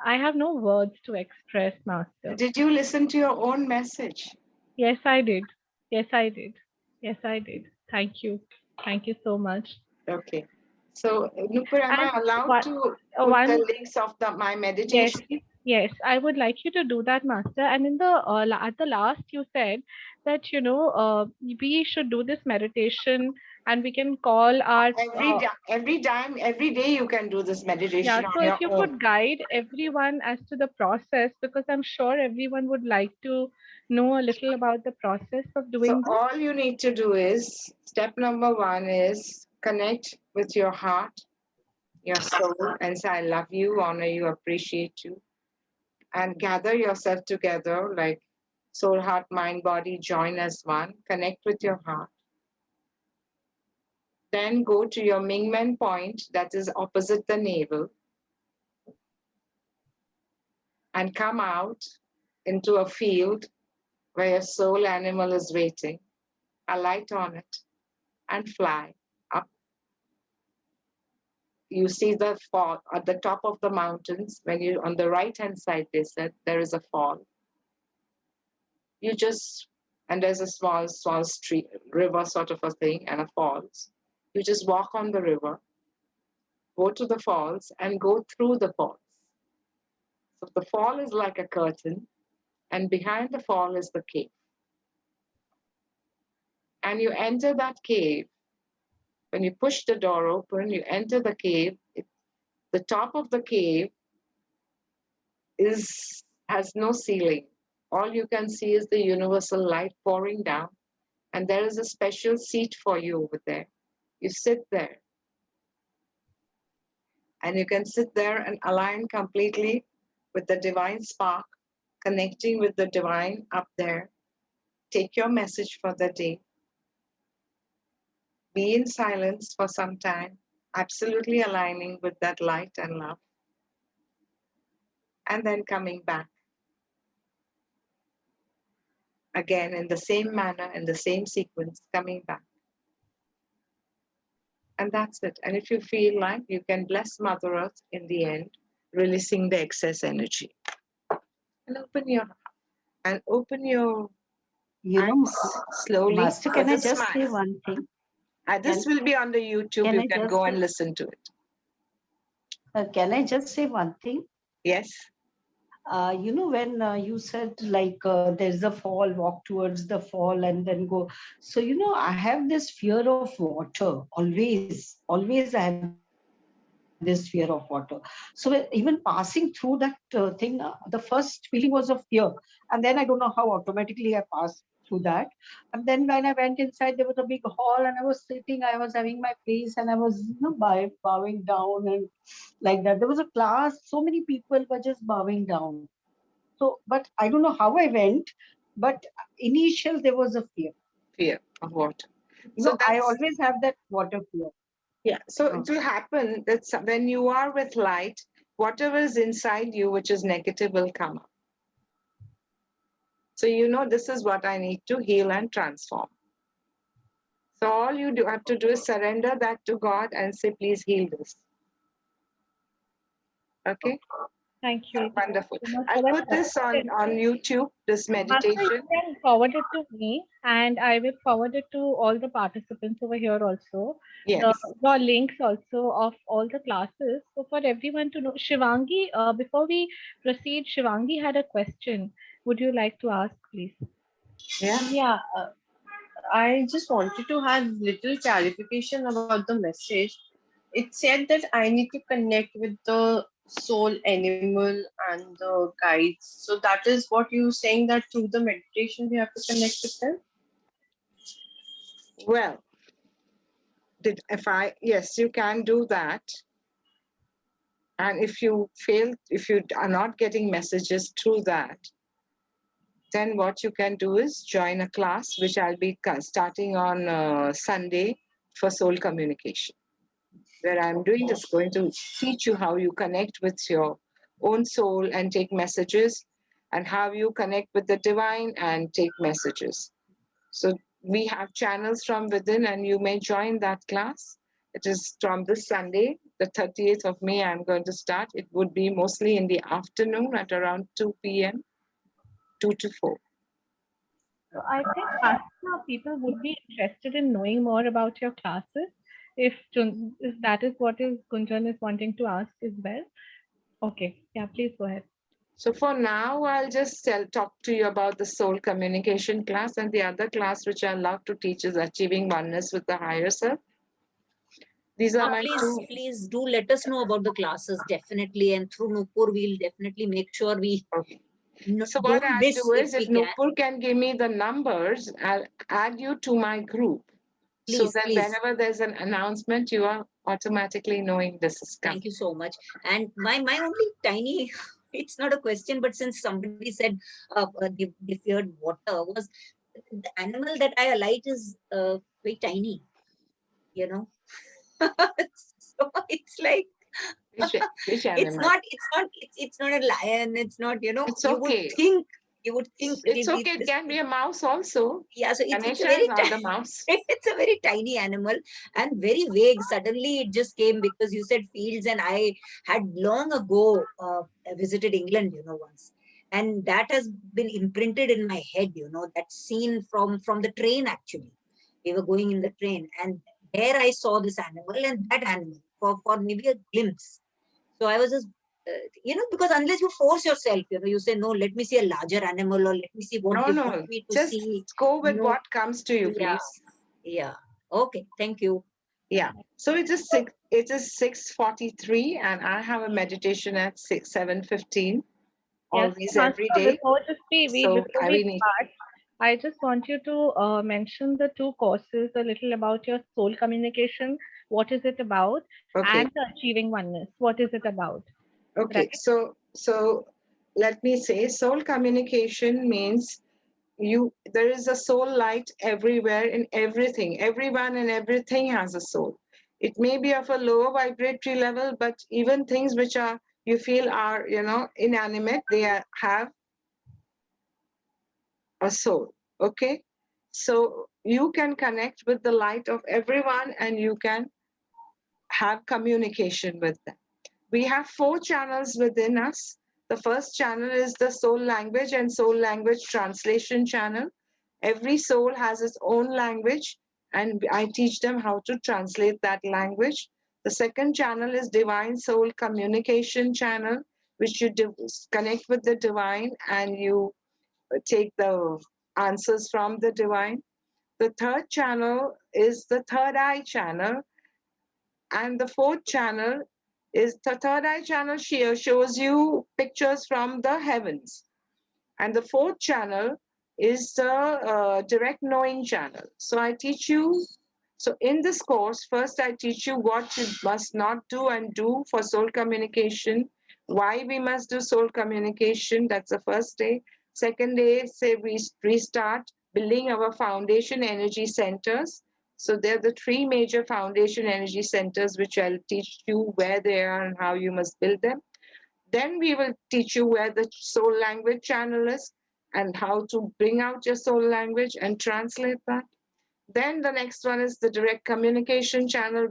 I have no words to express, Master. Did you listen to your own message? Yes, I did. Yes, I did. Yes, I did. Thank you. Thank you so much. Okay. So, Nupur, am I allowed to put the links of my meditation? Yes, I would like you to do that, Master. And in the at the last, you said that we should do this meditation, and we can call our every day you can do this meditation. Yeah. So if you own. could guide everyone as to the process, because I'm sure everyone would like to know a little about the process of doing So all you need to do is, step number 1 is connect with your heart, your soul, and say, I love you, honor you, appreciate you. And gather yourself together like soul, heart, mind, body, join as one. Connect with your heart. Then go to your Mingmen point that is opposite the navel and come out into a field where your soul animal is waiting. Alight on it and fly up. You see the fall at the top of the mountains. When you on the right hand side, they said there is a fall. You just, and there's a small street, river sort of a thing, and a falls. You just walk on the river, go to the falls, and go through the falls. So the fall is like a curtain, and behind the fall is the cave. And you enter that cave, When you push the door open, you enter the cave. The top of the cave has no ceiling. All you can see is the universal light pouring down, and there is a special seat for you over there. You sit there, and you can sit there and align completely with the divine spark, connecting with the divine up there. Take your message for the day. Be in silence for some time, absolutely aligning with that light and love, and then coming back again in the same manner, in the same sequence, coming back. And that's it. And if you feel like, you can bless Mother Earth in the end, releasing the excess energy. And open your You know, eyes slowly Master, can with I a just say smile. one thing? This will be on the YouTube. Can You I can just go say- and listen to it. Can I just say one thing? Yes. You know, when you said like there's a fall, walk towards the fall and then go. So, you know, I have this fear of water. Always I have this fear of water. So even passing through that thing, the first feeling was of fear. And then I don't know how automatically I passed through that. And then when I went inside, there was a big hall and I was sitting, I was having my place and I was, you know, bowing down and like that. There was a class, so many people were just bowing down. So, but I don't know how I went, but initial there was a fear. Fear of water. So So I that's, always have that water fear. yeah. So it will happen that when you are with light, whatever is inside you, which is negative, will come up. So you know, this is what I need to heal and transform. So all you have to do is surrender that to God and say, please heal this. Okay? Thank you. Wonderful. So much I'll for that put this on clarification. YouTube, this Master, meditation. you can forward it to me and I will forward it to all the participants over here also. Yes. The links also of all the classes. So for everyone to know, Shivangi, before we proceed, Shivangi had a question. Would you like to ask, please? Yeah. Yeah, I just wanted to have little clarification about the message. It said that I need to connect with the soul animal and the guides. So that is what you're saying, that through the meditation we have to connect with them? Well, yes, you can do that. And if you are not getting messages through that, then what you can do is join a class, which I'll be starting on Sunday for soul communication, where I'm going to teach you how you connect with your own soul and take messages, and how you connect with the divine and take messages. So we have channels from within, and you may join that class. It is from this Sunday, the 30th of May, I'm going to start. It would be mostly in the afternoon at around 2 p.m., 2 to 4. So I think Master, people would be interested in knowing more about your classes. If that is what is Gunjan is wanting to ask as well. Okay, yeah, please go ahead. So for now, I'll just talk to you about the soul communication class, and the other class which I love to teach is Achieving Oneness with the Higher Self. These are my please do let us know about the classes, definitely. And through Nupur, we'll definitely make sure we So what don't I'll miss do is, if if we can. Nupur can give me the numbers, I'll add you to my group. So Please, that please. whenever there's an announcement, you are automatically knowing this is coming. Thank you so much. And my only tiny, it's not a question, but since somebody said they feared water, was the animal that I alight is very tiny, you know. So it's like Which animal? it's not a lion, it's not, you know, It's you okay. would think It's okay. It can be a mouse also. yeah, so it's a Ganesha very is not the mouse. it's a very tiny animal and very vague. Suddenly it just came because you said fields, and I had long ago visited England, you know, once, and that has been imprinted in my head, you know, that scene from the train. Actually, we were going in the train, and there I saw this animal and that animal for maybe a glimpse. So I was just you know, because unless you force yourself, you know, you say, no, let me see a larger animal, or let me see what they want me to just see. go with No. what comes to you, Yeah. please. Yeah. Okay. Thank you. Yeah. So it is 6:43 and I have a meditation at 7:15 Yes, always every Master, day. So before I we will need. start, I just want you to mention the two courses, a little about your soul communication, what is it about, Okay. and the achieving oneness, what is it about, Okay. right? So let me say soul communication means there is a soul light everywhere in everything. Everyone and everything has a soul. It may be of a lower vibratory level, but even things which are you feel are inanimate, have a soul. Okay. So you can connect with the light of everyone and you can have communication with them. We have 4 channels within us. The first channel is the soul language and soul language translation channel. Every soul has its own language, and I teach them how to translate that language. The second channel is divine soul communication channel, which you connect with the divine and you take the answers from the divine. The third channel is the third eye channel, and the fourth channel is the third eye channel shows you pictures from the heavens. And the fourth channel is the direct knowing channel. So I teach you. So in this course, first I teach you what you must not do and do for soul communication, why we must do soul communication. That's the first day. Second day, say we restart building our foundation energy centers. So they're the 3 major foundation energy centers, which I'll teach you where they are and how you must build them. Then we will teach you where the soul language channel is and how to bring out your soul language and translate that. Then the next one is the direct communication channel,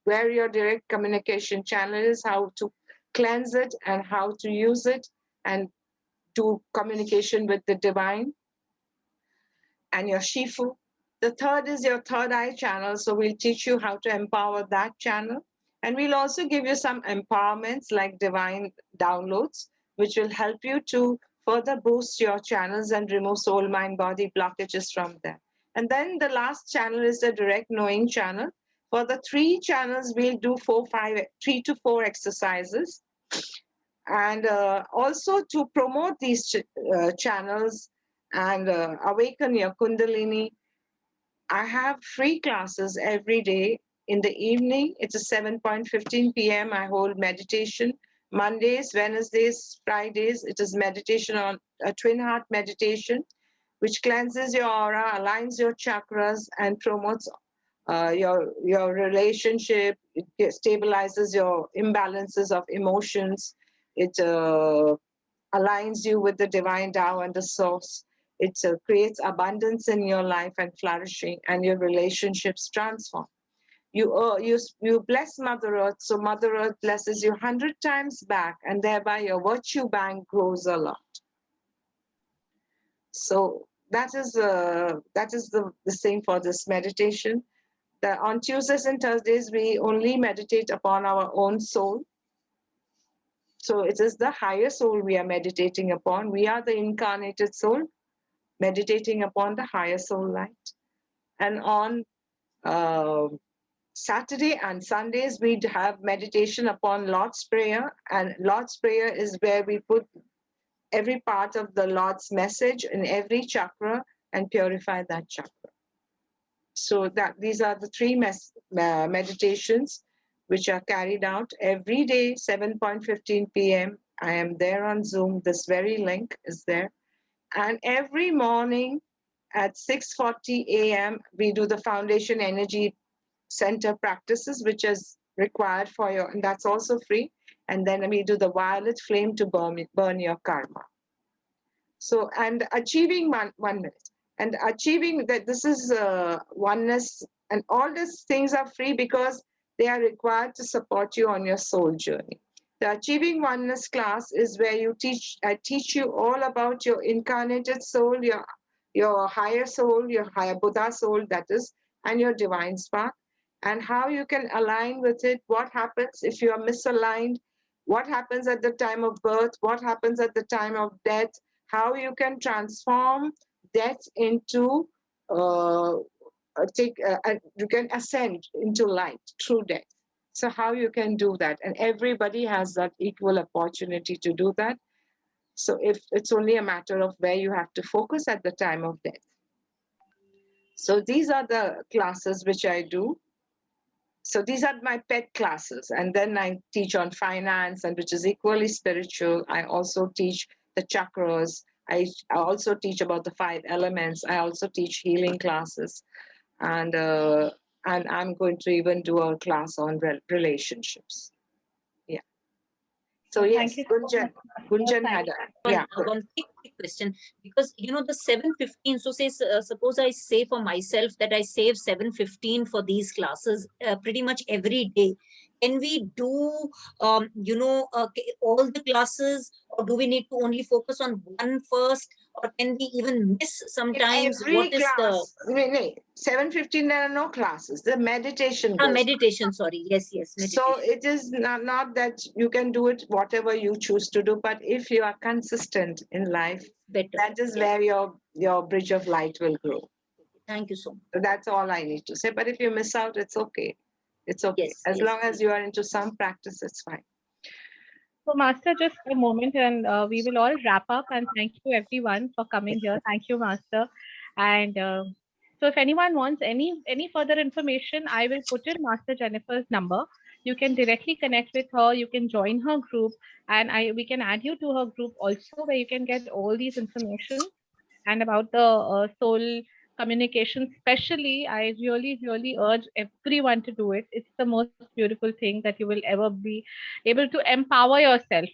where your direct communication channel is, how to cleanse it and how to use it and do communication with the divine and your Shifu. The third is your third eye channel. So we'll teach you how to empower that channel. And we'll also give you some empowerments like divine downloads, which will help you to further boost your channels and remove soul, mind, body blockages from them. And then the last channel is the direct knowing channel. For the 3 channels, we'll do 3 to 4 exercises. And also to promote these channels and awaken your Kundalini, I have free classes every day. In the evening, it's a 7:15 p.m. I hold meditation. Mondays, Wednesdays, Fridays, it is meditation on a twin heart meditation, which cleanses your aura, aligns your chakras, and promotes your relationship. It stabilizes your imbalances of emotions. It aligns you with the divine Tao and the source. It creates abundance in your life and flourishing, and your relationships transform. You bless Mother Earth, so Mother Earth blesses you 100 times back, and thereby your virtue bank grows a lot. So that is the same for this meditation. On Tuesdays and Thursdays, we only meditate upon our own soul. So it is the higher soul we are meditating upon. We are the incarnated soul meditating upon the higher soul light. And on Saturday and Sundays, we have meditation upon Lord's Prayer. And Lord's Prayer is where we put every part of the Lord's message in every chakra and purify that chakra. So these are the 3 meditations which are carried out every day, 7:15 p.m. I am there on Zoom. This very link is there. And every morning at 6:40 a.m., we do the Foundation Energy Center practices, which is required for and that's also free. And then we do the violet flame to burn your karma. So, and achieving oneness, and achieving that this is oneness, and all these things are free because they are required to support you on your soul journey. The Achieving Oneness class is where I teach you all about your incarnated soul, your higher soul, your higher Buddha soul, that is, and your divine spark, and how you can align with it, what happens if you are misaligned, what happens at the time of birth, what happens at the time of death, how you can transform death into you can ascend into light through death. So how you can do that? And everybody has that equal opportunity to do that. So if it's only a matter of where you have to focus at the time of death. So these are the classes which I do. So these are my pet classes. And then I teach on finance, and which is equally spiritual. I also teach the chakras. I also teach about the 5 elements. I also teach healing classes. And I'm going to even do a class on relationships. Yeah. So yes, Gunjan had one quick question, because the 7:15. So say suppose I say for myself that I save 7:15 for these classes pretty much every day. Can we do all the classes, or do we need to only focus on one first, or can we even miss sometimes? What is the 7:15? There are no classes. The meditation. Meditation. Sorry. Yes. Meditation. So it is not that you can do it whatever you choose to do, but if you are consistent in life, that is where your bridge of light will grow. Thank you so much. So that's all I need to say. But if you miss out, it's okay. It's okay. As long as you are into some practice, it's fine. So, Master, just a moment, and we will all wrap up. And thank you, everyone, for coming here. Thank you, Master. And so, if anyone wants any further information, I will put in Master Jennifer's number. You can directly connect with her. You can join her group, and we can add you to her group also, where you can get all these information and about the soul communication. Especially, I really urge everyone to do it. It's the most beautiful thing that you will ever be able to empower yourself.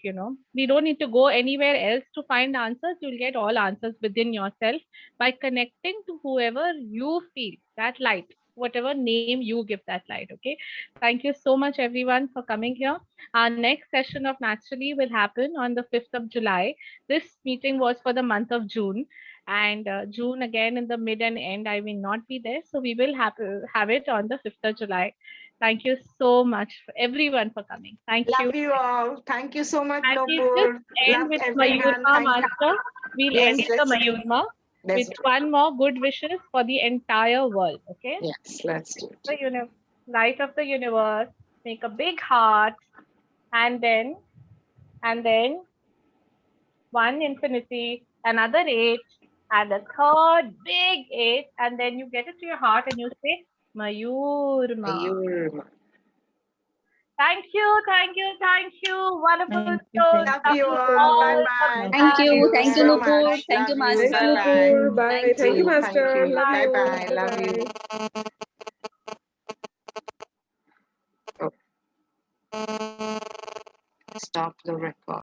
We don't need to go anywhere else to find answers. You'll get all answers within yourself by connecting to whoever you feel, that light, whatever name you give that light. Okay, thank you so much, everyone, for coming here. Our next session of Naturally will happen on the 5th of July. This meeting was for the month of June, and June again in the mid and end I will not be there, so we will have it on the 5th of July. Thank you so much for everyone for coming. Thank you. Love you all. Thank you so much. And we'll just end with Mayurma, Master. We'll end with the Mayurma with one more good wishes for the entire world. Okay? Yes, let's do it. The light of the universe. Make a big heart, and then one infinity, another 8, and a third big 8, and then you get it to your heart and you say Mayurma. Thank you. Wonderful. Love you all. Bye-bye. Thank you, so Nupur. much. Thank you, Love Master. Bye-bye. Bye. Thank you, Master. Love you. Bye-bye. Love you. Oh. Stop the record.